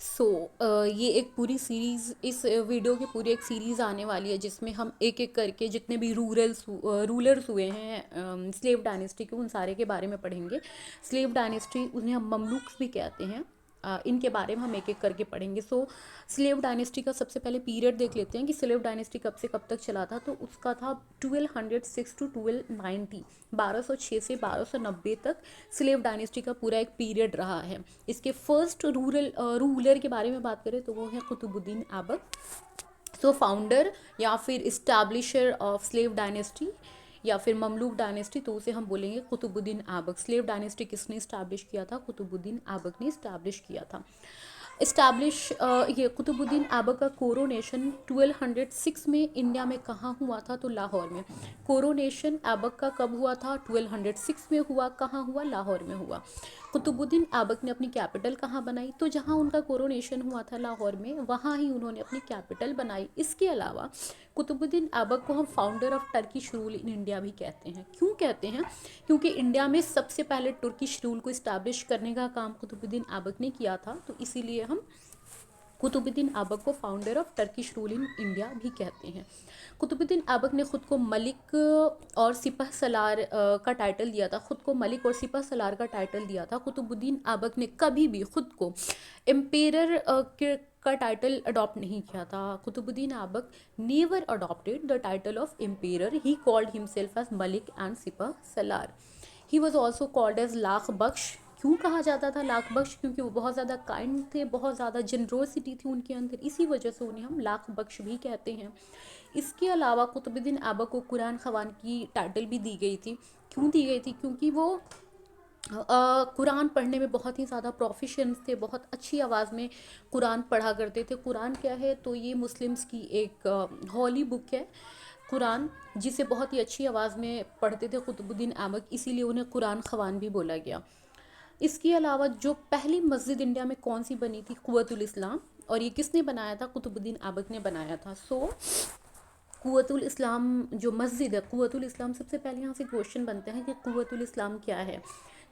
सो ये एक पूरी सीरीज़, इस वीडियो की पूरी एक सीरीज़ आने वाली है जिसमें हम एक एक करके जितने भी रूलर्स हुए हैं स्लेव डायनेस्टी के, उन सारे के बारे में पढ़ेंगे। स्लेव डायनेस्टी उन्हें हम ममलूक्स भी कहते हैं। इनके बारे में हम एक एक करके पढ़ेंगे। सो स्लेव डायनेस्टी का सबसे पहले पीरियड देख लेते हैं कि स्लेव डायनेस्टी कब से कब तक चला था। तो उसका था 1206 टू 1290, 1206 से 1290 तक स्लेव डायनेस्टी का पूरा एक पीरियड रहा है। इसके फर्स्ट रूलर के बारे में बात करें तो वो है कुतुबुद्दीन ऐबक। सो फाउंडर या फिर इस्टेब्लिशर ऑफ स्लेव डायनेस्टी या फिर ममलूक डायनेस्टी, तो उसे हम बोलेंगे कुतुबुद्दीन ऐबक। स्लेव डायनेस्टी किसने इस्टेब्लिश किया था? कुतुबुद्दीन ऐबक ने इस्टेब्लिश किया था। इस्टेब्लिश ये कुतुबुद्दीन ऐबक का कोरोनेशन 1206 में इंडिया में कहाँ हुआ था? तो लाहौर में। कोरोनेशन ऐबक का कब हुआ था? 1206 में हुआ। कहाँ हुआ? लाहौर में हुआ। कुतुबुद्दीन ऐबक ने अपनी कैपिटल कहाँ बनाई? तो जहाँ उनका कोरोनेशन हुआ था लाहौर में, वहाँ ही उन्होंने अपनी कैपिटल बनाई। इसके अलावा कुतुबुद्दीन ऐबक को हम founder of Turkish rule in India भी कहते हैं। क्यों कहते हैं? क्योंकि इंडिया में सबसे पहले तुर्किश रूल को इस्टेब्लिश करने का काम कुतुबुद्दीन ऐबक ने किया था, तो इसीलिए हम कुतुबुद्दीन ऐबक को founder of Turkish rule in India भी कहते हैं। कुतुबुद्दीन ऐबक ने खुद को मलिक और सिपह सलार का टाइटल दिया था। खुद को मलिक और सिपह सलार का टाइटल दिया था। कुतुबुद्दीन ऐबक ने कभी भी खुद को एम्पेरर का टाइटल अडॉप्ट नहीं किया था। Qutbuddin Aibak never adopted the title of emperor. He called himself as Malik and sipah salar. He was also called as Lakh Bakhsh. क्यों कहा जाता था लाख बख्श? क्योंकि वो बहुत ज़्यादा काइंड थे, बहुत ज़्यादा जनरोसिटी थी उनके अंदर, इसी वजह से उन्हें हम लाख बख्श भी कहते हैं। इसके अलावा कुतुबुद्दीन ऐबक को कुरान खवान की टाइटल भी दी गई थी। क्यों दी गई थी? क्योंकि वो कुरान पढ़ने में बहुत ही ज़्यादा प्रोफिशिएंट थे, बहुत अच्छी आवाज़ में कुरान पढ़ा करते थे। कुरान क्या है? तो ये मुस्लिम्स की एक हॉली बुक है कुरान, जिसे बहुत ही अच्छी आवाज़ में पढ़ते थे कुतुबुद्दीन ऐबक, इसीलिए उन्हें कुरान खवान भी बोला गया। इसके अलावा जो पहली मस्जिद इंडिया में कौन सी बनी थी? कुव्वतुल इस्लाम। और ये किसने बनाया था? कुतुबुद्दीन ऐबक ने बनाया था। सो कुव्वतुल इस्लाम जो मस्जिद है, कुव्वतुल इस्लाम, सबसे पहले यहाँ से क्वेश्चन बनते हैं कि कुव्वतुल इस्लाम क्या है।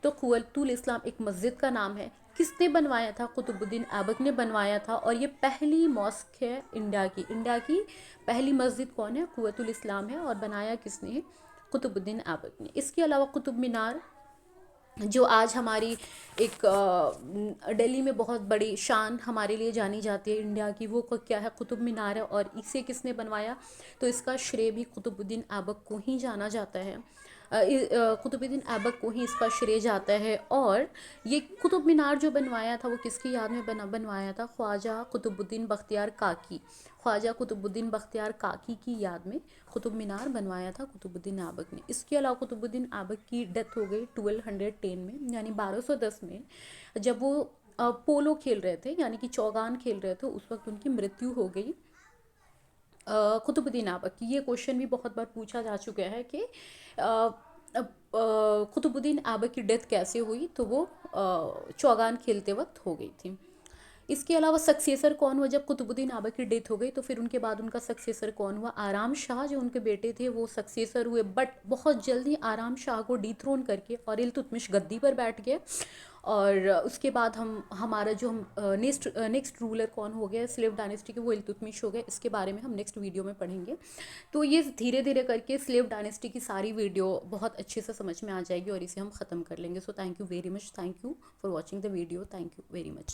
तो कुव्वतुल इस्लाम एक मस्जिद का नाम है। किसने बनवाया था? कुतुबुद्दीन ऐबक ने बनवाया था। और ये पहली मॉस्क है इंडिया की। इंडिया की पहली मस्जिद कौन है? कुव्वतुल इस्लाम है। और बनाया किसने? कुतुबुद्दीन ऐबक ने। इसके अलावा कुतुब मीनार, जो आज हमारी एक दिल्ली में बहुत बड़ी शान हमारे लिए जानी जाती है इंडिया की, वो क्या है? कुतुब मीनार है। और इसे किसने बनवाया? तो इसका श्रेय भी कुतुबुद्दीन ऐबक को ही जाना जाता है। कुतुबुद्दीन ऐबक को ही इसका श्रेय जाता है। और ये कुतुब मीनार जो बनवाया था वो किसकी याद में बनवाया था? ख्वाजा कुतुबुद्दीन बख्तियार काकी। ख्वाजा कुतुबुद्दीन बख्तियार काकी की याद में कुतुब मीनार बनवाया था कुतुबुद्दीन ऐबक ने। इसके अलावा कुतुबुद्दीन ऐबक की डेथ हो गई 1210 में, यानी 1210 में, जब वो पोलो खेल रहे थे, यानी कि चौगान खेल रहे थे, उस वक्त उनकी मृत्यु हो गई कुतुबुद्दीन ऐबक की। ये क्वेश्चन भी बहुत बार पूछा जा चुका है कि कुतुबुद्दीन ऐबक की डेथ कैसे हुई? तो वो चौगान खेलते वक्त हो गई थी। इसके अलावा सक्सेसर कौन हुआ? जब कुतुबुद्दीन ऐबक की डेथ हो गई तो फिर उनके बाद उनका सक्सेसर कौन हुआ? आराम शाह, जो उनके बेटे थे, वो सक्सेसर हुए। बट बहुत जल्दी आराम शाह को डिथ्रोन करके और इल्तुतमिश गद्दी पर बैठ गए। और उसके बाद हमारा जो नेक्स्ट रूलर कौन हो गया स्लेव डायनेस्टी के? वो इल्तुतमिश हो गए। इसके बारे में हम नेक्स्ट वीडियो में पढ़ेंगे। तो ये धीरे धीरे करके स्लेव डायनेस्टी की सारी वीडियो बहुत अच्छे से समझ में आ जाएगी और इसे हम ख़त्म कर लेंगे। So thank you very much. Thank you for watching the video. Thank you very much.